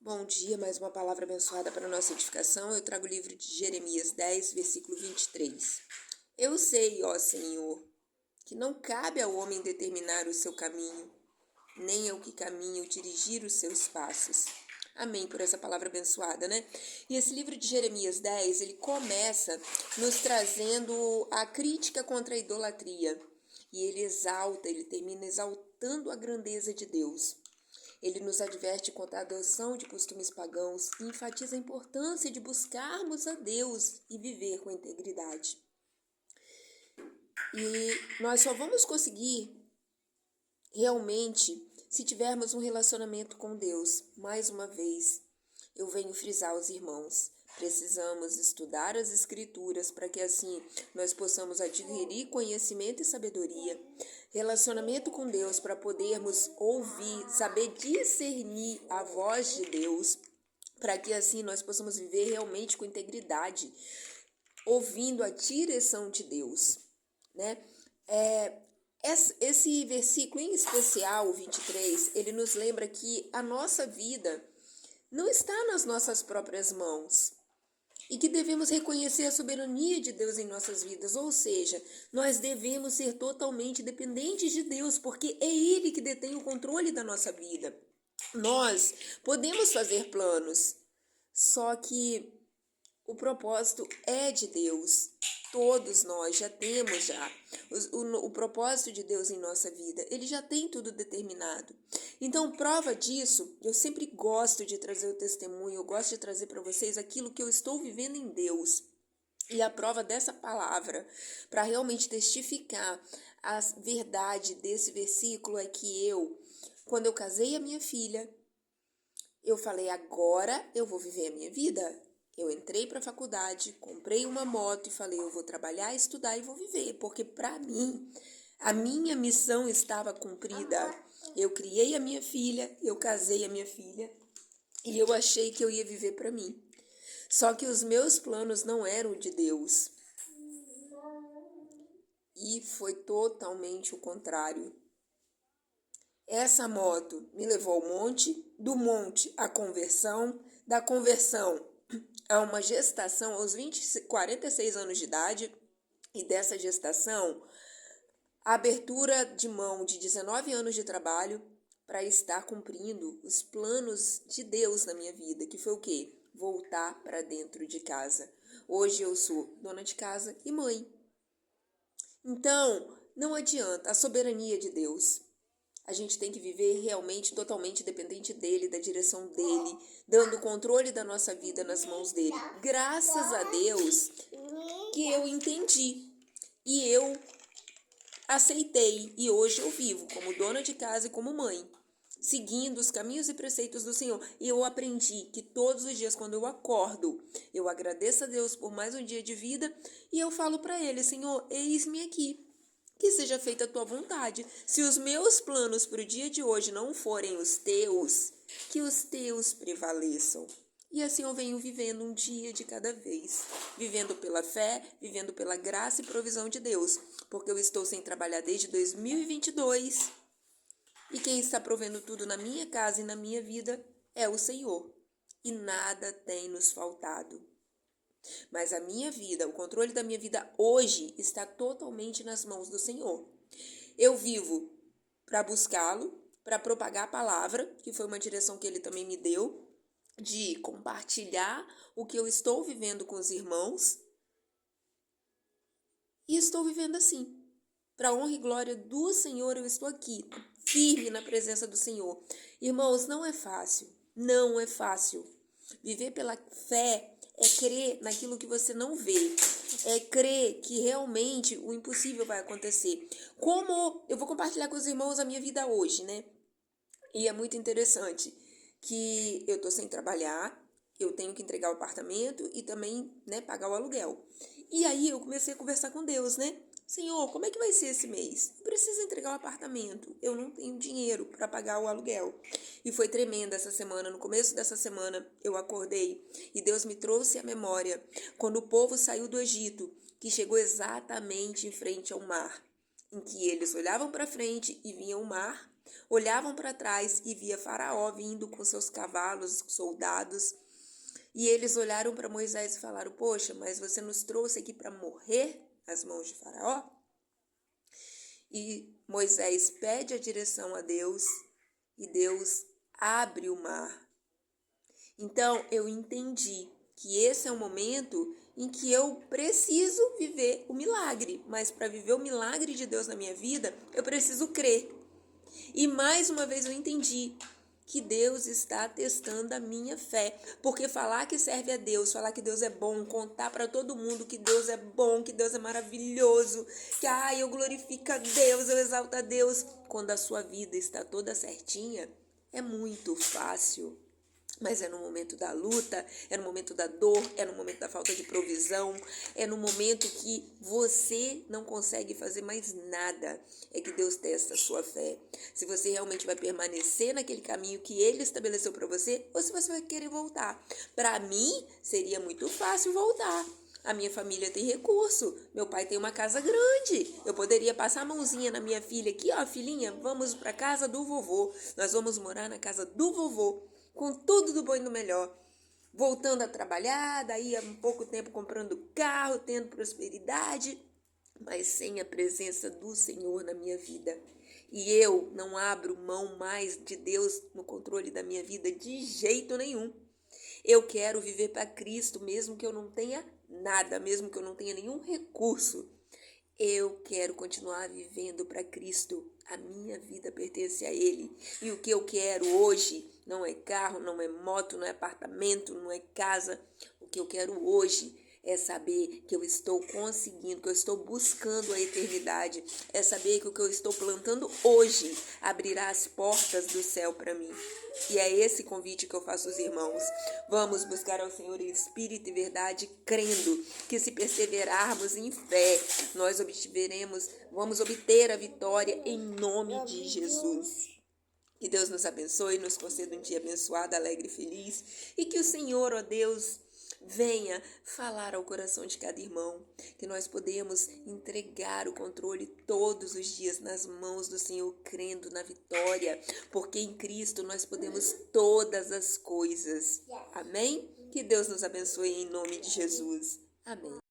Bom dia, mais uma palavra abençoada para a nossa edificação. Eu trago o livro de Jeremias 10, versículo 23. Eu sei, ó Senhor, que não cabe ao homem determinar o seu caminho, nem ao que caminha dirigir os seus passos. Amém por essa palavra abençoada, né? E esse livro de Jeremias 10, ele começa nos trazendo a crítica contra a idolatria. E ele termina exaltando a grandeza de Deus. Ele nos adverte contra a adoção de costumes pagãos e enfatiza a importância de buscarmos a Deus e viver com integridade. E nós só vamos conseguir realmente se tivermos um relacionamento com Deus. Mais uma vez, eu venho frisar aos irmãos. Precisamos estudar as Escrituras para que assim nós possamos adquirir conhecimento e sabedoria, relacionamento com Deus para podermos ouvir, saber discernir a voz de Deus, para que assim nós possamos viver realmente com integridade, ouvindo a direção de Deus, né? Esse versículo em especial, o 23, ele nos lembra que a nossa vida não está nas nossas próprias mãos e que devemos reconhecer a soberania de Deus em nossas vidas, ou seja, nós devemos ser totalmente dependentes de Deus, porque é Ele que detém o controle da nossa vida. Nós podemos fazer planos, só que o propósito é de Deus. Todos nós já temos o propósito de Deus em nossa vida. Ele já tem tudo determinado. Então, prova disso, eu sempre gosto de trazer o testemunho, eu gosto de trazer para vocês aquilo que eu estou vivendo em Deus. E a prova dessa palavra, para realmente testificar a verdade desse versículo, é que quando eu casei a minha filha, eu falei, agora eu vou viver a minha vida. Eu entrei para a faculdade, comprei uma moto e falei, eu vou trabalhar, estudar e vou viver, porque para mim, a minha missão estava cumprida. Eu criei a minha filha, eu casei a minha filha e eu achei que eu ia viver para mim. Só que os meus planos não eram de Deus. E foi totalmente o contrário. Essa moto me levou ao monte, do monte à conversão, da conversão a uma gestação aos 46 anos de idade, e dessa gestação, a abertura de mão de 19 anos de trabalho para estar cumprindo os planos de Deus na minha vida, que foi o quê? Voltar para dentro de casa. Hoje eu sou dona de casa e mãe. Então, não adianta, a soberania de Deus. A gente tem que viver realmente totalmente dependente dele, da direção dele, dando o controle da nossa vida nas mãos dele. Graças a Deus que eu entendi e eu aceitei e hoje eu vivo como dona de casa e como mãe, seguindo os caminhos e preceitos do Senhor. E eu aprendi que todos os dias quando eu acordo, eu agradeço a Deus por mais um dia de vida e eu falo para ele, Senhor, eis-me aqui. Que seja feita a tua vontade. Se os meus planos para o dia de hoje não forem os teus, que os teus prevaleçam. E assim eu venho vivendo um dia de cada vez. Vivendo pela fé, vivendo pela graça e provisão de Deus. Porque eu estou sem trabalhar desde 2022. E quem está provendo tudo na minha casa e na minha vida é o Senhor. E nada tem nos faltado. Mas a minha vida, o controle da minha vida hoje está totalmente nas mãos do Senhor. Eu vivo para buscá-lo, para propagar a palavra, que foi uma direção que ele também me deu, de compartilhar o que eu estou vivendo com os irmãos. E estou vivendo assim. Para a honra e glória do Senhor, eu estou aqui, firme na presença do Senhor. Irmãos, não é fácil. Não é fácil. Viver pela fé é crer naquilo que você não vê. É crer que realmente o impossível vai acontecer. Como eu vou compartilhar com os irmãos a minha vida hoje, né? E é muito interessante que eu tô sem trabalhar, eu tenho que entregar o apartamento e também, né, pagar o aluguel. E aí eu comecei a conversar com Deus, né? Senhor, como é que vai ser esse mês? Eu preciso entregar o apartamento. Eu não tenho dinheiro para pagar o aluguel. E foi tremenda essa semana. No começo dessa semana eu acordei e Deus me trouxe à memória quando o povo saiu do Egito, que chegou exatamente em frente ao mar, em que eles olhavam para frente e viam o mar olhavam para trás e via Faraó vindo com seus cavalos, soldados, e eles olharam para Moisés e falaram: poxa, mas você nos trouxe aqui para morrer nas mãos de Faraó? E Moisés pede a direção a Deus e Deus abre o mar. Então eu entendi que esse é o momento em que eu preciso viver o milagre, mas para viver o milagre de Deus na minha vida, eu preciso crer. E mais uma vez eu entendi que Deus está testando a minha fé, porque falar que serve a Deus, falar que Deus é bom, contar para todo mundo que Deus é bom, que Deus é maravilhoso, que eu glorifico a Deus, eu exalto a Deus, quando a sua vida está toda certinha, é muito fácil. Mas é no momento da luta, é no momento da dor, é no momento da falta de provisão, é no momento que você não consegue fazer mais nada. É que Deus testa a sua fé. Se você realmente vai permanecer naquele caminho que Ele estabeleceu para você, ou se você vai querer voltar. Para mim, seria muito fácil voltar. A minha família tem recurso, meu pai tem uma casa grande. Eu poderia passar a mãozinha na minha filha aqui, ó, filhinha, vamos para a casa do vovô. Nós vamos morar na casa do vovô, com tudo do bom e do melhor. Voltando a trabalhar, daí há um pouco tempo comprando carro, tendo prosperidade, mas sem a presença do Senhor na minha vida. E eu não abro mão mais de Deus no controle da minha vida de jeito nenhum. Eu quero viver para Cristo, mesmo que eu não tenha nada, mesmo que eu não tenha nenhum recurso. Eu quero continuar vivendo para Cristo. A minha vida pertence a Ele. E o que eu quero hoje não é carro, não é moto, não é apartamento, não é casa. O que eu quero hoje é saber que eu estou conseguindo, que eu estou buscando a eternidade. É saber que o que eu estou plantando hoje abrirá as portas do céu para mim. E é esse convite que eu faço aos irmãos. Vamos buscar ao Senhor em espírito e verdade, crendo que se perseverarmos em fé, nós vamos obter a vitória em nome de Jesus. Que Deus nos abençoe, nos conceda um dia abençoado, alegre e feliz. E que o Senhor, ó Deus, venha falar ao coração de cada irmão, que nós podemos entregar o controle todos os dias nas mãos do Senhor, crendo na vitória, porque em Cristo nós podemos todas as coisas. Amém? Que Deus nos abençoe em nome de Jesus. Amém.